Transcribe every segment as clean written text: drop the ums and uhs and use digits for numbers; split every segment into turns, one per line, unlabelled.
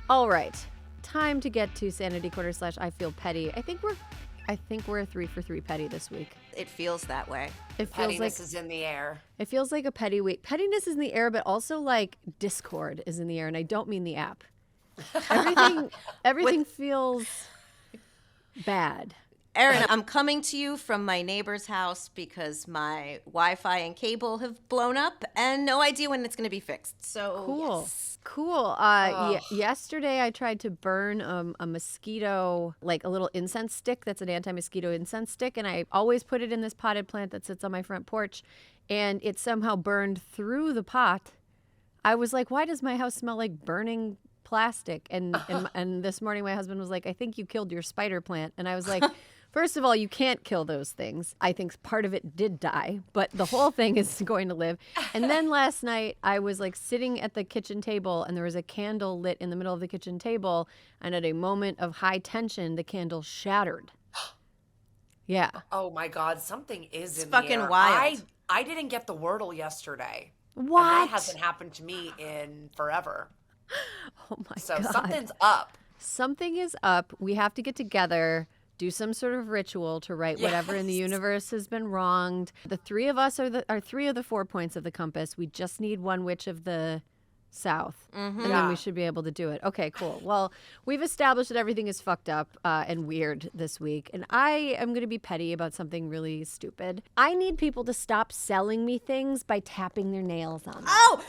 All right. Time to get to Sanity Corner / I Feel Petty. I think we're a 3 for 3 petty this week.
It feels that way.
It feels
Pettiness
like
is in the air.
It feels like a petty week. Pettiness is in the air, but also like discord is in the air, and I don't mean the app. Everything feels bad.
Erin, I'm coming to you from my neighbor's house because my Wi-Fi and cable have blown up and no idea when it's going to be fixed. So
Cool.
yes.
Cool. Yesterday I tried to burn a mosquito, like a little incense stick that's an anti-mosquito incense stick, and I always put it in this potted plant that sits on my front porch, and it somehow burned through the pot. I was like, why does my house smell like burning plastic? And this morning my husband was like, I think you killed your spider plant. And I was like, first of all, you can't kill those things. I think part of it did die, but the whole thing is going to live. And then last night, I was like sitting at the kitchen table, and there was a candle lit in the middle of the kitchen table. And at a moment of high tension, the candle shattered. Yeah.
Oh my God, something is in
fucking
the air.
wild.
I didn't get the Wordle yesterday.
What?
And that hasn't happened to me in forever.
Oh my
So
God.
something's up.
Something is up. We have to get together, do some sort of ritual to right whatever in the universe has been wronged. The three of us are 3 of the 4 points of the compass. We just need one witch of the south, and then we should be able to do it. Okay, cool. Well, we've established that everything is fucked up and weird this week, and I am going to be petty about something really stupid. I need people to stop selling me things by tapping their nails on them.
Oh.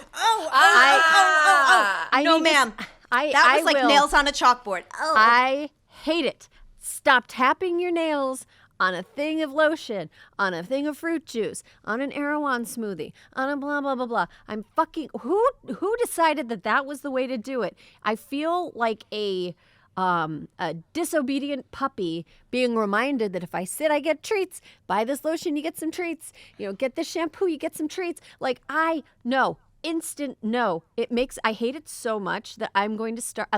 No, ma'am. That was like nails on a chalkboard. Oh.
I hate it. Stop tapping your nails on a thing of lotion, on a thing of fruit juice, on an Erewhon smoothie, on a blah, blah, blah, blah. I'm fucking... Who decided that was the way to do it? I feel like a disobedient puppy being reminded that if I sit, I get treats. Buy this lotion, you get some treats. Get this shampoo, you get some treats. Like, no. Instant no. I hate it so much that I'm going to start...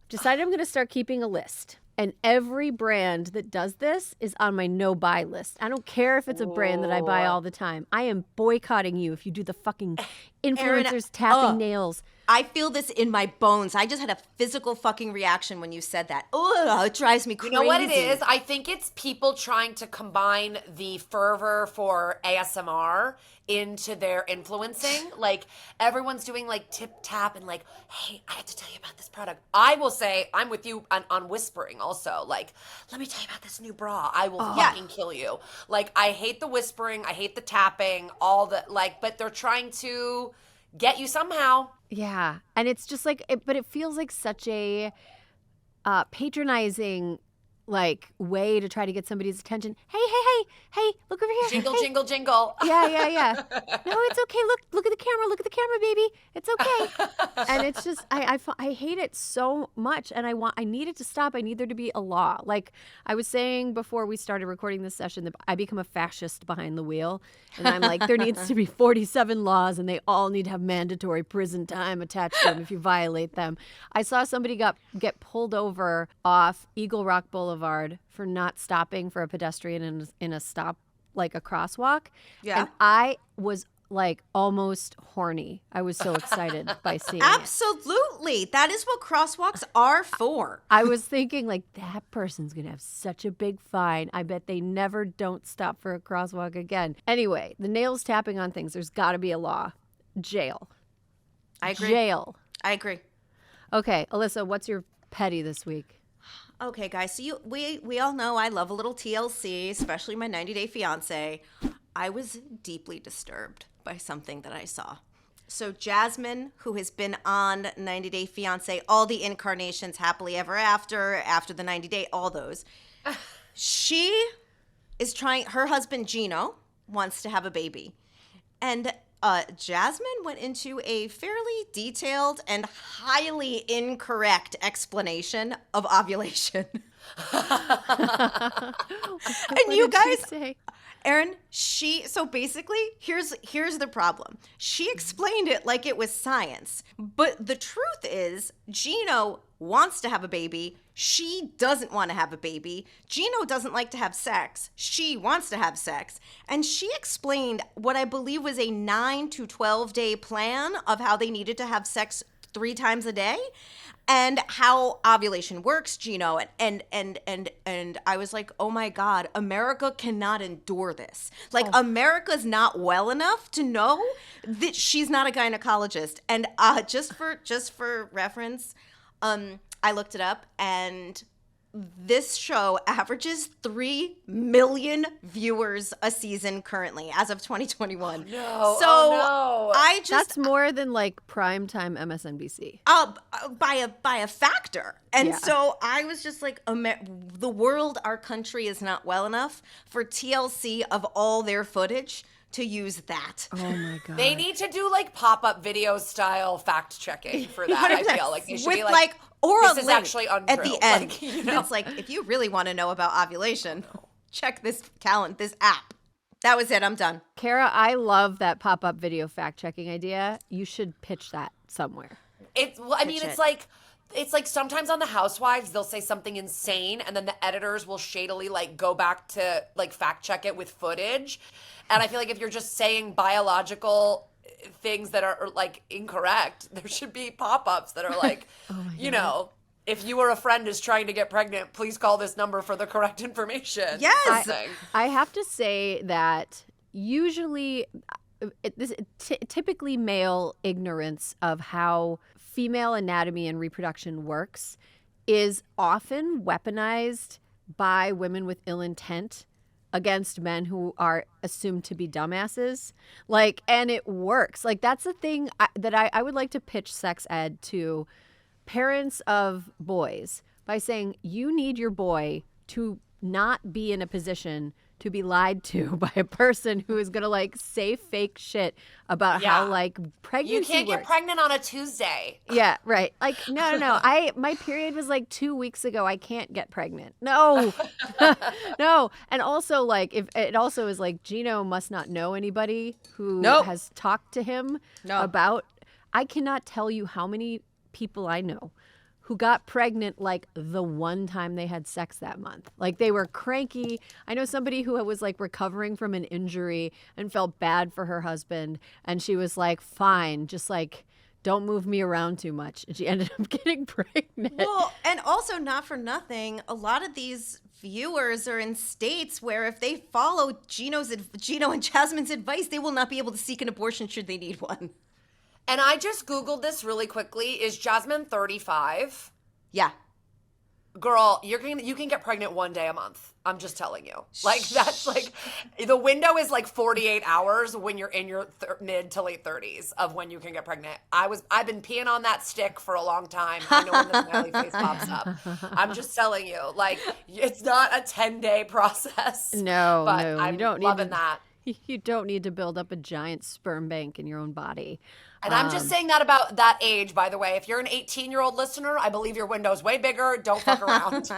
decided I'm going to start keeping a list. And every brand that does this is on my no-buy list. I don't care if it's a brand that I buy all the time. I am boycotting you if you do the fucking influencers tapping nails.
I feel this in my bones. I just had a physical fucking reaction when you said that. Oh, it drives me crazy.
You know what it is? I think it's people trying to combine the fervor for ASMR into their influencing. Like, everyone's doing like tip tap and like, hey, I have to tell you about this product. I will say, I'm with you on whispering also. Like, let me tell you about this new bra. I will fucking kill you. Like, I hate the whispering. I hate the tapping. But they're trying to get you somehow.
Yeah. And it's just like, but it feels like such a patronizing way to try to get somebody's attention. Hey, look over here.
Jingle,
hey.
jingle, jingle.
Yeah. No, it's okay. Look at the camera, baby. It's okay. And it's just, I hate it so much, and I need it to stop. I need there to be a law. Like I was saying before we started recording this session, that I become a fascist behind the wheel, and I'm like, there needs to be 47 laws, and they all need to have mandatory prison time attached to them if you violate them. I saw somebody get pulled over off Eagle Rock Boulevard for not stopping for a pedestrian in a stop, like a crosswalk. Yeah. And I was like almost horny. I was so excited by seeing
Absolutely. That is what crosswalks are for.
I was thinking like, that person's going to have such a big fine. I bet they never don't stop for a crosswalk again. Anyway, the nails tapping on things. There's got to be a law. Jail.
I agree.
Jail.
I agree.
Okay, Alyssa, what's your petty this week?
Okay, guys, so we all know I love a little TLC, especially my 90-day fiance. I was deeply disturbed by something that I saw. So Jasmine, who has been on 90 Day Fiance, all the incarnations, happily ever after the 90 day, all those. She is trying, her husband Gino wants to have a baby. And Jasmine went into a fairly detailed and highly incorrect explanation of ovulation. And you guys, Erin, so basically, here's the problem. She explained it like it was science. But the truth is, Gino wants to have a baby. She doesn't want to have a baby. Gino doesn't like to have sex. She wants to have sex. And she explained what I believe was a 9 to 12 day plan of how they needed to have sex 3 times a day. and how ovulation works, Gino. And I was like, oh my God, America cannot endure this. Like, America's not well enough to know that she's not a gynecologist. And just for reference, I looked it up, and this show averages 3 million viewers a season currently as of 2021.
No,
so
oh no.
That's more than like primetime MSNBC.
By a factor. And
Yeah.
so I was just like, the world, our country is not well enough for TLC of all their footage to use that.
Oh my God.
They need to do like pop-up video style fact checking for that. I feel like they should
With
be like
or
this
a
is
link
actually untrue.
at the end.
Like, you know?
It's like, if you really want to know about ovulation, check this app. That was it. I'm done.
Kara, I love that pop-up video fact-checking idea. You should pitch that somewhere.
It's like sometimes on the Housewives they'll say something insane and then the editors will shadily like go back to like fact check it with footage. And I feel like if you're just saying biological things that are like incorrect, there should be pop-ups that are like, you know, if you or a friend is trying to get pregnant, please call this number for the correct information.
Yes.
I have to say that usually, typically male ignorance of how female anatomy and reproduction works is often weaponized by women with ill intent against men who are assumed to be dumbasses. Like, and it works. Like, that's the thing that I would like to pitch sex ed to parents of boys by saying, you need your boy to not be in a position to be lied to by a person who is going to like say fake shit about how like pregnancy
You can't
works.
get pregnant on a Tuesday.
Yeah, right. Like, no. My period was like 2 weeks ago. I can't get pregnant. No, no. And also, like, if it also is like Gino must not know anybody who has talked to him about. I cannot tell you how many people I know who got pregnant like the one time they had sex that month. Like, they were cranky. I know somebody who was like recovering from an injury and felt bad for her husband. And she was like, fine, just like, don't move me around too much. And she ended up getting pregnant.
Well, and also, not for nothing, a lot of these viewers are in states where if they follow Gino and Jasmine's advice, they will not be able to seek an abortion should they need one.
And I just Googled this really quickly. Is Jasmine 35?
Yeah.
Girl, you can get pregnant one day a month. I'm just telling you. Like, that's like, the window is like 48 hours when you're in your mid to late 30s of when you can get pregnant. I've been peeing on that stick for a long time. I know when the smiley face pops up. I'm just telling you, like, it's not a 10-day process.
No,
but
no,
I'm
you don't
loving
need
that.
You don't need to build up a giant sperm bank in your own body.
And I'm just saying that about that age, by the way. If you're an 18-year-old listener, I believe your window's way bigger. Don't fuck around.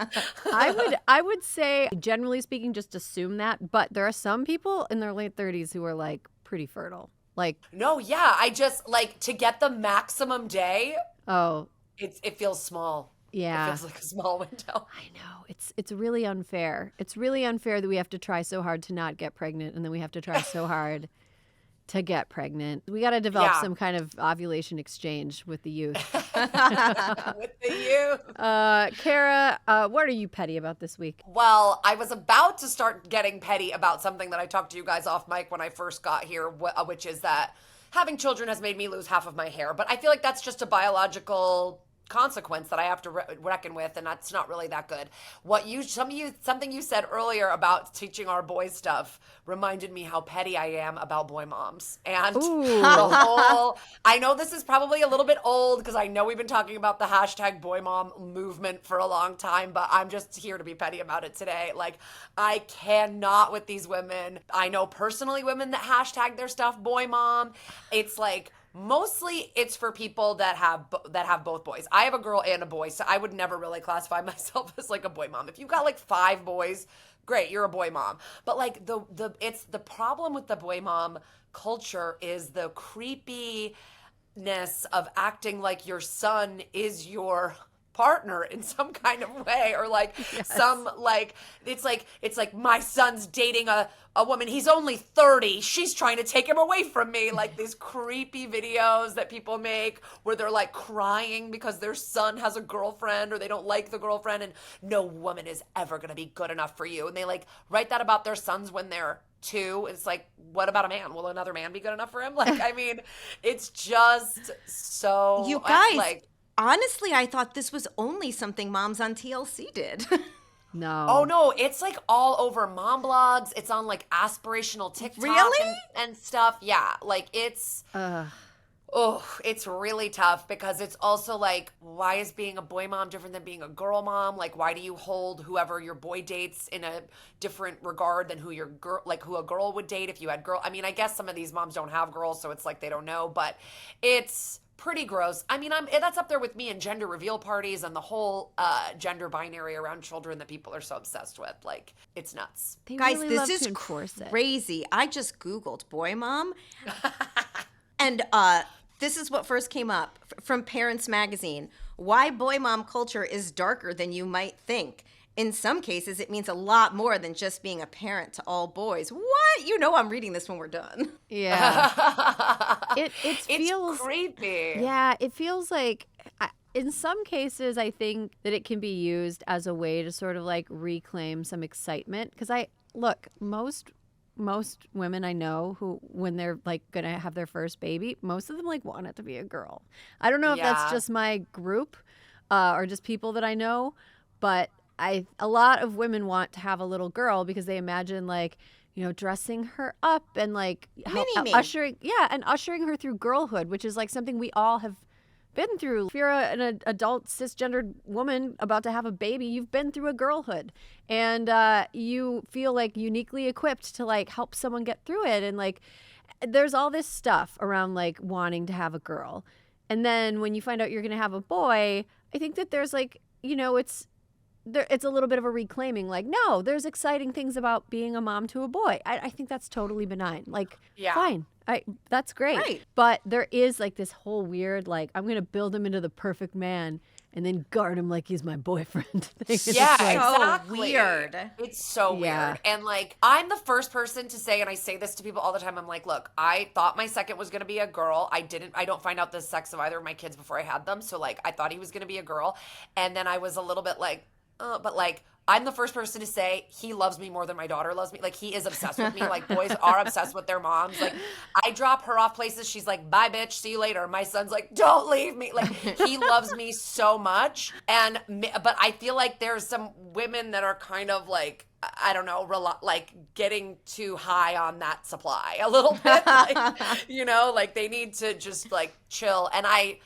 I would say, generally speaking, just assume that. But there are some people in their late 30s who are like pretty fertile. Like,
No, yeah. I just, like, to get the maximum day,
oh,
it feels small.
yeah.
It feels like a small window.
I know. It's really unfair. It's really unfair that we have to try so hard to not get pregnant, and then we have to try so hard to get pregnant. We got to develop some kind of ovulation exchange with the youth.
With the youth.
Kara, what are you petty about this week?
Well, I was about to start getting petty about something that I talked to you guys off mic when I first got here, which is that having children has made me lose half of my hair. But I feel like that's just a biological consequence that I have to reckon with, and that's not really that good. Something you said earlier about teaching our boys stuff reminded me how petty I am about boy moms. And the whole, I know this is probably a little bit old because I know we've been talking about the hashtag boy mom movement for a long time, but I'm just here to be petty about it today. Like, I cannot with these women. I know personally women that hashtag their stuff boy mom. It's like, mostly it's for people that have both boys. I have a girl and a boy, so I would never really classify myself as like a boy mom. If you've got like 5 boys, great, you're a boy mom. But like it's the problem with the boy mom culture is the creepiness of acting like your son is your partner in some kind of way, or like some like it's like my son's dating a woman, he's only 30, she's trying to take him away from me, like these creepy videos that people make where they're like crying because their son has a girlfriend or they don't like the girlfriend, and no woman is ever going to be good enough for you, and they like write that about their sons when they're 2. It's like, what about a man? Will another man be good enough for him? Like, I mean, it's just so
You guys,
like,
honestly, I thought this was only something moms on TLC did.
No.
oh no, it's like all over mom blogs. It's on like aspirational TikTok
Really?
and stuff. Yeah, like it's it's really tough because it's also like, why is being a boy mom different than being a girl mom? Like, why do you hold whoever your boy dates in a different regard than who your girl, like who a girl would date if you had girl? I mean, I guess some of these moms don't have girls, so it's like they don't know, but it's pretty gross. I mean, that's up there with me and gender reveal parties and the whole gender binary around children that people are so obsessed with. Like, it's nuts.
They
Guys,
really
this
love
is
to enforce it.
crazy. I just Googled boy mom. And this is what first came up from Parents Magazine. Why boy mom culture is darker than you might think. In some cases, it means a lot more than just being a parent to all boys. What? You know I'm reading this when we're done.
Yeah. it
It's
feels
creepy.
Yeah, it feels like in some cases I think that it can be used as a way to sort of like reclaim some excitement, because most women I know who, when they're like gonna have their first baby, most of them like want it to be a girl. I don't know if that's
Yeah.
just my group or just people that I know, but a lot of women want to have a little girl because they imagine like, you know, dressing her up and like
Mini-me.
ushering her through girlhood, which is like something we all have been through. If you're an adult cisgendered woman about to have a baby, you've been through a girlhood, and you feel like uniquely equipped to like help someone get through it. And like, there's all this stuff around like wanting to have a girl, and then when you find out you're gonna have a boy, I think that there's like, you know, it's a little bit of a reclaiming. Like, no, there's exciting things about being a mom to a boy. I think that's totally benign. Like,
Yeah.
fine. That's great.
Right.
But there is like this whole weird, like, I'm going to build him into the perfect man and then guard him like he's my boyfriend thing. And
Yeah,
it's like,
So
exactly.
weird.
It's so
Yeah.
weird. And like, I'm the first person to say, and I say this to people all the time, I'm like, look, I thought my second was going to be a girl. I don't find out the sex of either of my kids before I had them. So like, I thought he was going to be a girl. And then I was a little bit like, but like, I'm the first person to say he loves me more than my daughter loves me. Like, he is obsessed with me. Like, boys are obsessed with their moms. Like, I drop her off places. She's like, bye, bitch. See you later. My son's like, don't leave me. Like, he loves me so much. But I feel like there's some women that are kind of like, I don't know, like getting too high on that supply a little bit. Like, you know, like they need to just like chill. And I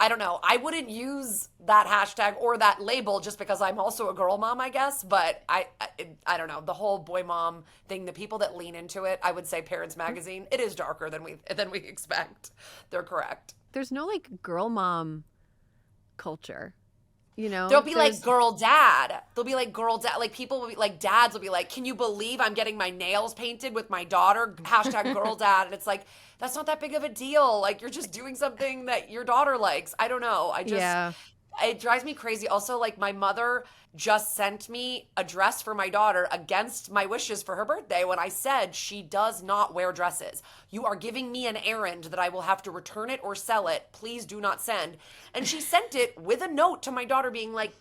don't know. I wouldn't use that hashtag or that label just because I'm also a girl mom, I guess. But I don't know. The whole boy mom thing, the people that lean into it, I would say Parents Magazine, it is darker than we expect. They're correct.
there's no like girl mom culture. You know,
There'll be like girl dad. They'll be like girl dad. Like people will be like, dads will be like, can you believe I'm getting my nails painted with my daughter? Hashtag girl dad. And it's like, that's not that big of a deal. Like, you're just doing something that your daughter likes. I don't know. It drives me crazy. Also, like, my mother just sent me a dress for my daughter against my wishes for her birthday when I said she does not wear dresses. You are giving me an errand that I will have to return it or sell it. Please do not send. And she sent it with a note to my daughter being like,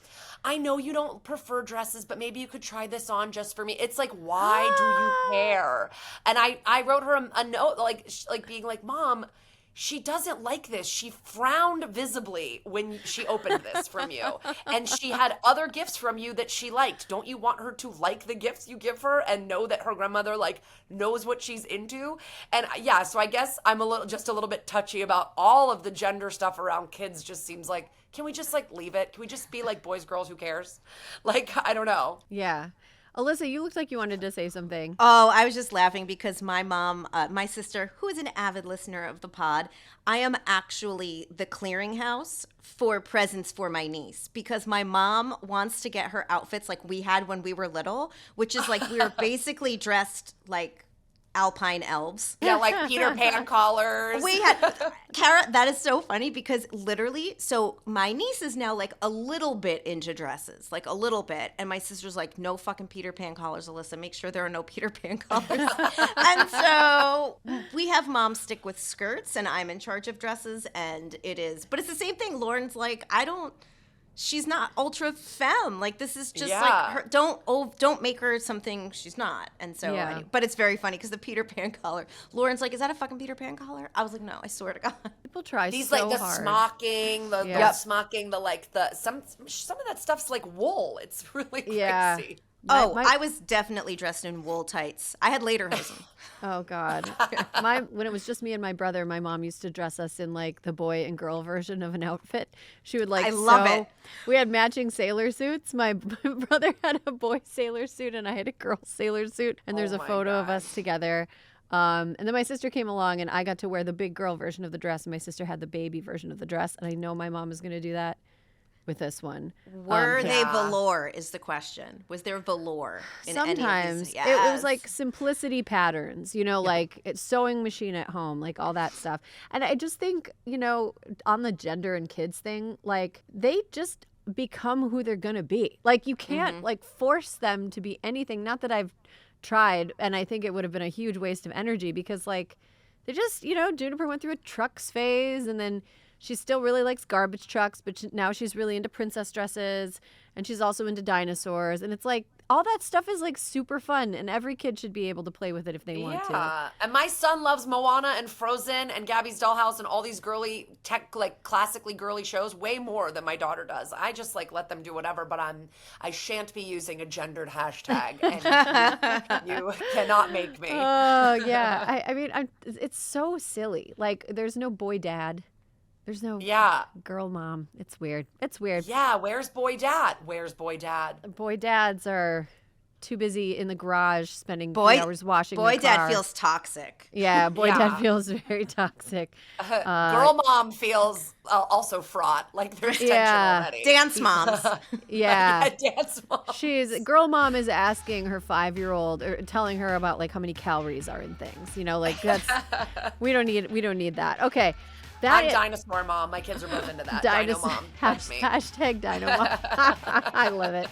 I know you don't prefer dresses, but maybe you could try this on just for me. It's like, why do you care? And I wrote her a note, like being like, Mom, she doesn't like this. She frowned visibly when she opened this from you. And she had other gifts from you that she liked. Don't you want her to like the gifts you give her and know that her grandmother like knows what she's into? And yeah, so I guess I'm a little bit touchy about all of the gender stuff around kids. Just seems like, can we just like leave it? Can we just be like boys, girls, who cares? Like, I don't know.
Yeah. Alyssa, you looked like you wanted to say something.
Oh, I was just laughing because my mom, my sister, who is an avid listener of the pod, I am actually the clearinghouse for presents for my niece because my mom wants to get her outfits like we had when we were little, which is like we were basically dressed like alpine elves.
Yeah, like Peter Pan collars.
We had Kara, that is so funny because literally, so my niece is now like a little bit into dresses, like a little bit. And my sister's like, no fucking Peter Pan collars, Alyssa. Make sure there are no Peter Pan collars. And so we have mom stick with skirts and I'm in charge of dresses. And but it's the same thing. Lauren's like, she's not ultra femme. Like this is just like her. Don't make her something she's not. And so, but it's very funny because the Peter Pan collar. Lauren's like, is that a fucking Peter Pan collar? I was like, no, I swear to God.
People try
these
so
like the
hard.
smocking, the smocking, some of that stuff's like wool. It's really crazy.
I was definitely dressed in wool tights. I had lederhosen.
Oh God. When it was just me and my brother, my mom used to dress us in like the boy and girl version of an outfit. She would like,
I love it.
We had matching sailor suits. My brother had a boy sailor suit and I had a girl sailor suit. And there's a photo of us together. And then my sister came along and I got to wear the big girl version of the dress. And my sister had the baby version of the dress. And I know my mom is going to do that with this one.
Were they velour is the question. Was there velour in
sometimes
any of these? Yes.
It was like simplicity patterns, like it's sewing machine at home, like all that stuff. And I just think, on the gender and kids thing, like they just become who they're gonna be. Like you can't like force them to be anything. Not that I've tried, and I think it would have been a huge waste of energy because like they just, Juniper went through a trucks phase and then she still really likes garbage trucks, but now she's really into princess dresses and she's also into dinosaurs. And it's like all that stuff is like super fun and every kid should be able to play with it if they want to.
Yeah. And my son loves Moana and Frozen and Gabby's Dollhouse and all these girly classically girly shows way more than my daughter does. I just like let them do whatever, but I shan't be using a gendered hashtag and you cannot make me.
Oh yeah. I mean, it's so silly. Like there's no boy dad. There's no girl mom. It's weird.
Yeah, where's boy dad? Boy
dads are too busy in the garage spending 3 hours washing their car.
Boy dad feels toxic.
Yeah, dad feels very toxic.
Girl mom feels also fraught. Like there's tension already.
Dance moms.
Yeah.
Dance moms.
Girl mom is asking her 5-year-old or telling her about like how many calories are in things. Like that's we don't need that. Okay.
I'm dinosaur mom. My kids are both into that. Dino mom.
Hashtag Dino mom. I love it.